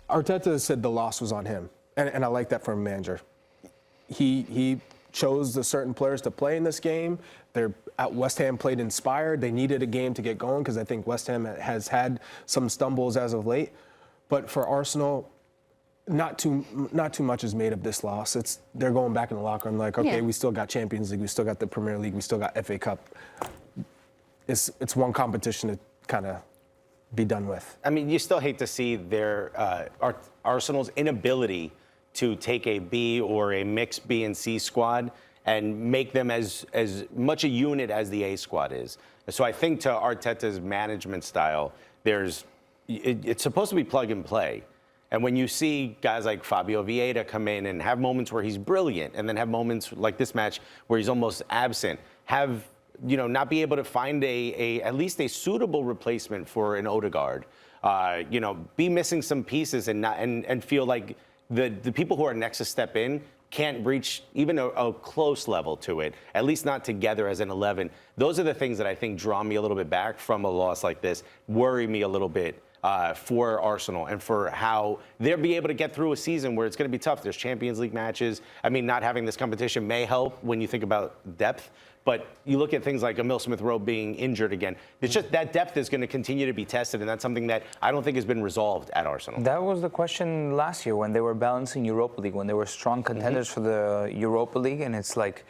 Arteta said the loss was on him, and I like that from a manager. He chose the certain players to play in this game. They're at West Ham played inspired. They needed a game to get going because I think West Ham has had some stumbles as of late. But for Arsenal, not too much is made of this loss. They're going back in the locker room like, okay, we still got Champions League, we still got the Premier League, we still got FA Cup. It's one competition to kind of be done with. I mean, you still hate to see their Arsenal's inability to take a B or a mixed B and C squad and make them as much a unit as the A squad is. So I think to Arteta's management style, it's supposed to be plug and play. And when you see guys like Fabio Vieira come in and have moments where he's brilliant and then have moments like this match where he's almost absent, not be able to find at least a suitable replacement for an Odegaard, be missing some pieces and feel like the people who are next to step in can't reach even a close level to it, at least not together as an 11. Those are the things that I think draw me a little bit back from a loss like this, worry me a little bit for Arsenal and for how they'll be able to get through a season where it's going to be tough. There's Champions League matches. I mean, not having this competition may help when you think about depth. But you look at things like Emil Smith-Rowe being injured again. It's just that depth is going to continue to be tested, and that's something that I don't think has been resolved at Arsenal. That was the question last year when they were balancing Europa League, when they were strong contenders for the Europa League, and it's like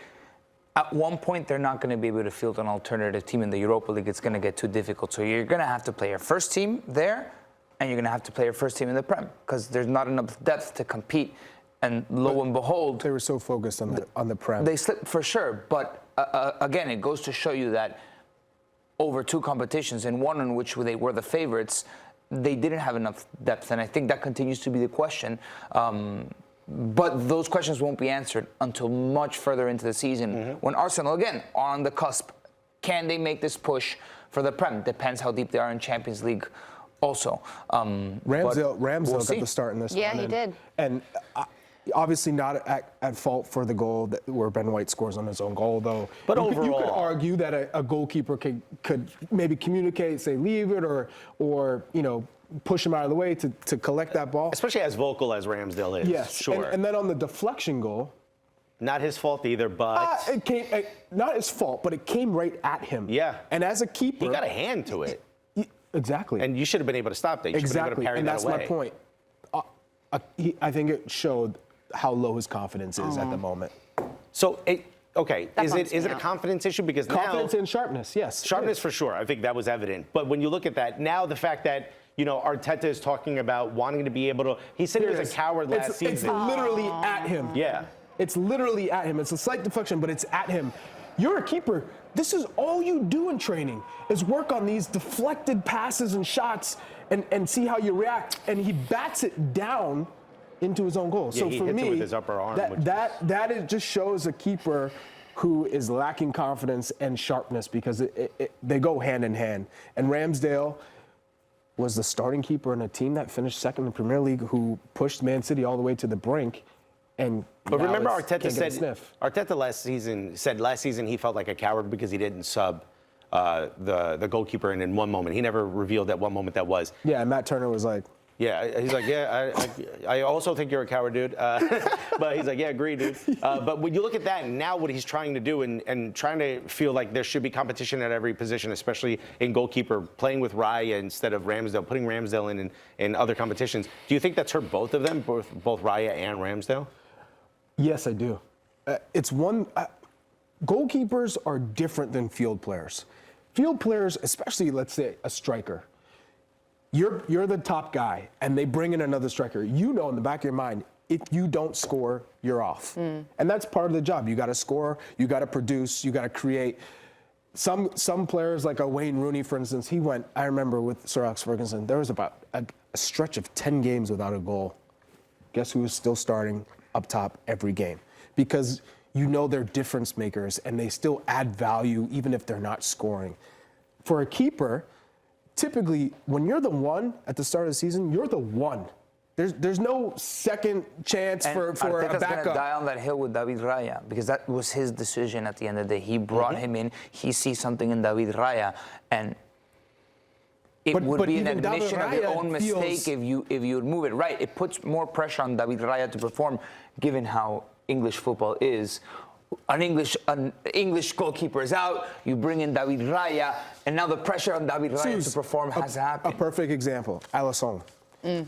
at one point they're not going to be able to field an alternative team in the Europa League. It's going to get too difficult. So you're going to have to play your first team there, and you're going to have to play your first team in the Prem because there's not enough depth to compete. And lo and behold, they were so focused on the Prem. They slipped for sure, but again, it goes to show you that over two competitions, and one in which they were the favorites, they didn't have enough depth, and I think that continues to be the question. But those questions won't be answered until much further into the season when Arsenal, again, are on the cusp. Can they make this push for the Prem? Depends how deep they are in Champions League also. Ramsdale got the start in this one. Yeah, he did. And obviously not at fault for the goal where Ben White scores on his own goal, though. But overall, you could argue that a goalkeeper could maybe communicate, say leave it, or push him out of the way to collect that ball. Especially as vocal as Ramsdale is. Yes, sure. And then on the deflection goal, not his fault either, but it came not his fault, but it came right at him. Yeah. And as a keeper, he got a hand to it. Exactly. And you should have been able to stop that. You should have been able to parry that away. And that's my point. I think it showed how low his confidence is at the moment. So, is it a confidence issue? Because confidence and sharpness, yes. Sharpness for sure. I think that was evident. But when you look at that, now the fact that, Arteta is talking about wanting to be able to, he said he was a coward last season. It's literally at him. Yeah. It's literally at him. It's a slight deflection, but it's at him. You're a keeper. This is all you do in training is work on these deflected passes and shots and see how you react. And he bats it down into his own goal. Yeah, so he for hits me, it with his upper arm, that just shows a keeper who is lacking confidence and sharpness because they go hand in hand. And Ramsdale was the starting keeper in a team that finished second in the Premier League who pushed Man City all the way to the brink. But remember, Arteta last season he felt like a coward because he didn't sub the goalkeeper in one moment. He never revealed at what moment that was. Yeah, and Matt Turner was like, yeah, he's like, I also think you're a coward, dude. But he's like, yeah, agree, dude. But when you look at that, now what he's trying to do and trying to feel like there should be competition at every position, especially in goalkeeper, playing with Raya instead of Ramsdale, putting Ramsdale in other competitions. Do you think that's hurt both of them, both Raya and Ramsdale? Yes, I do. Goalkeepers are different than field players. Field players, especially, let's say, a striker, you're the top guy, and they bring in another striker. You know in the back of your mind, if you don't score, you're off. And that's part of the job. You got to score, you got to produce, you got to create. Some players, like a Wayne Rooney, for instance, I remember with Sir Alex Ferguson, there was about a stretch of 10 games without a goal. Guess who was still starting up top every game? Because they're difference makers, and they still add value even if they're not scoring. For a keeper, typically, when you're the one at the start of the season, you're the one. There's no second chance for a backup. Going to die on that hill with David Raya because that was his decision at the end of the day. He brought him in. He sees something in David Raya, and it But would be an even David admission of your Raya own feels- mistake if you would move it. Right. It puts more pressure on David Raya to perform, given how English football is. An English goalkeeper is out. You bring in David Raya, and now the pressure on David Raya to perform has happened. A perfect example, Alisson.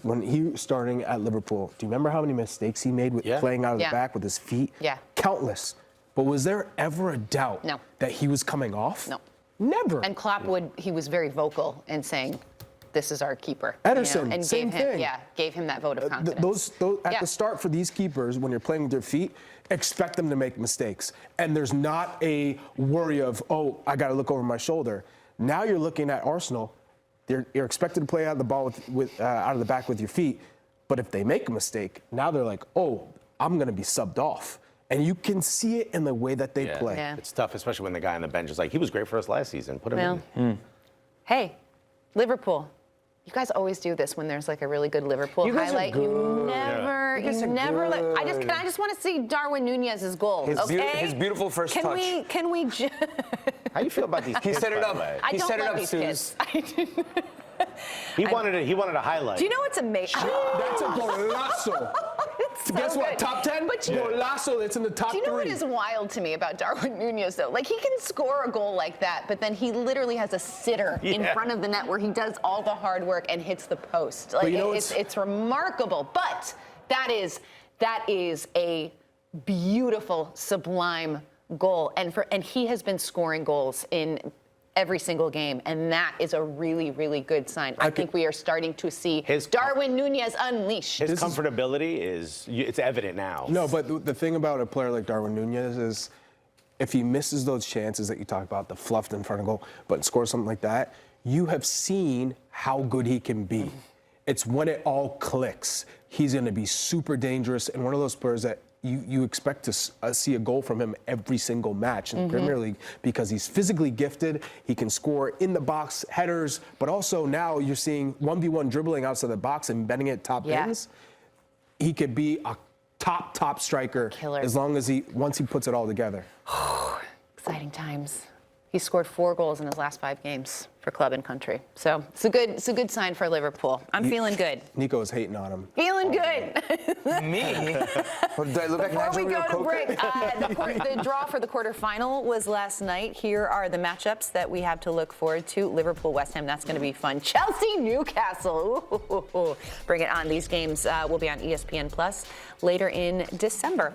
When he was starting at Liverpool, do you remember how many mistakes he made with playing out of the back with his feet? Yeah. Countless. But was there ever a doubt No. that he was coming off? No. Never. And Klopp he was very vocal in saying, this is our keeper. Ederson, and same gave him, thing. gave him that vote of confidence. Those at the start for these keepers, when you're playing with their feet, expect them to make mistakes. And there's not a worry of, oh, I got to look over my shoulder. Now you're looking at Arsenal. You're expected to play out of the ball out of the back with your feet. But if they make a mistake, now they're like, oh, I'm going to be subbed off. And you can see it in the way that they play. Yeah. It's tough, especially when the guy on the bench is like, he was great for us last season. Put him in. Hey, Liverpool. You guys always do this when there's like a really good Liverpool You guys are highlight. good. You never, You guys you are never. good. I just want to see Darwin Nunez's goal. His beautiful first can touch. Can we? How do you feel about these kids? set it by up. the way? I He don't set it like up, these Suze. kids. He wanted a highlight. Do you know what's amazing? That's a golazo. So Guess what? good. Top 10? But Golazo, it's in the top Do you know 3. what is wild to me about Darwin Nunez, though? Like, he can score a goal like that, but then he literally has a sitter in front of the net where he does all the hard work and hits the post. Like, you know it's remarkable. But that is a beautiful, sublime goal. And he has been scoring goals in every single game, and that is a really, really good sign. I think we are starting to see Darwin Nunez unleashed. His comfortability it's evident now. No, but the thing about a player like Darwin Nunez is if he misses those chances that you talk about, the fluffed in front of goal, but scores something like that, you have seen how good he can be. It's when it all clicks. He's going to be super dangerous and one of those players that you expect to see a goal from him every single match in the Premier League because he's physically gifted. He can score in the box, headers, but also now you're seeing 1v1 dribbling outside the box and bending it top ends. He could be a top striker as long as once he puts it all together. Exciting times. He scored 4 goals in his last 5 games for club and country. So it's a good sign for Liverpool. I'm feeling good. Nico is hating on him. Feeling good. Me? What, do I look like Before we Nigel go to Coker? break, the draw for the quarterfinal was last night. Here are the matchups that we have to look forward to. Liverpool, West Ham, that's going to be fun. Chelsea, Newcastle. Ooh. Bring it on. These games will be on ESPN Plus later in December.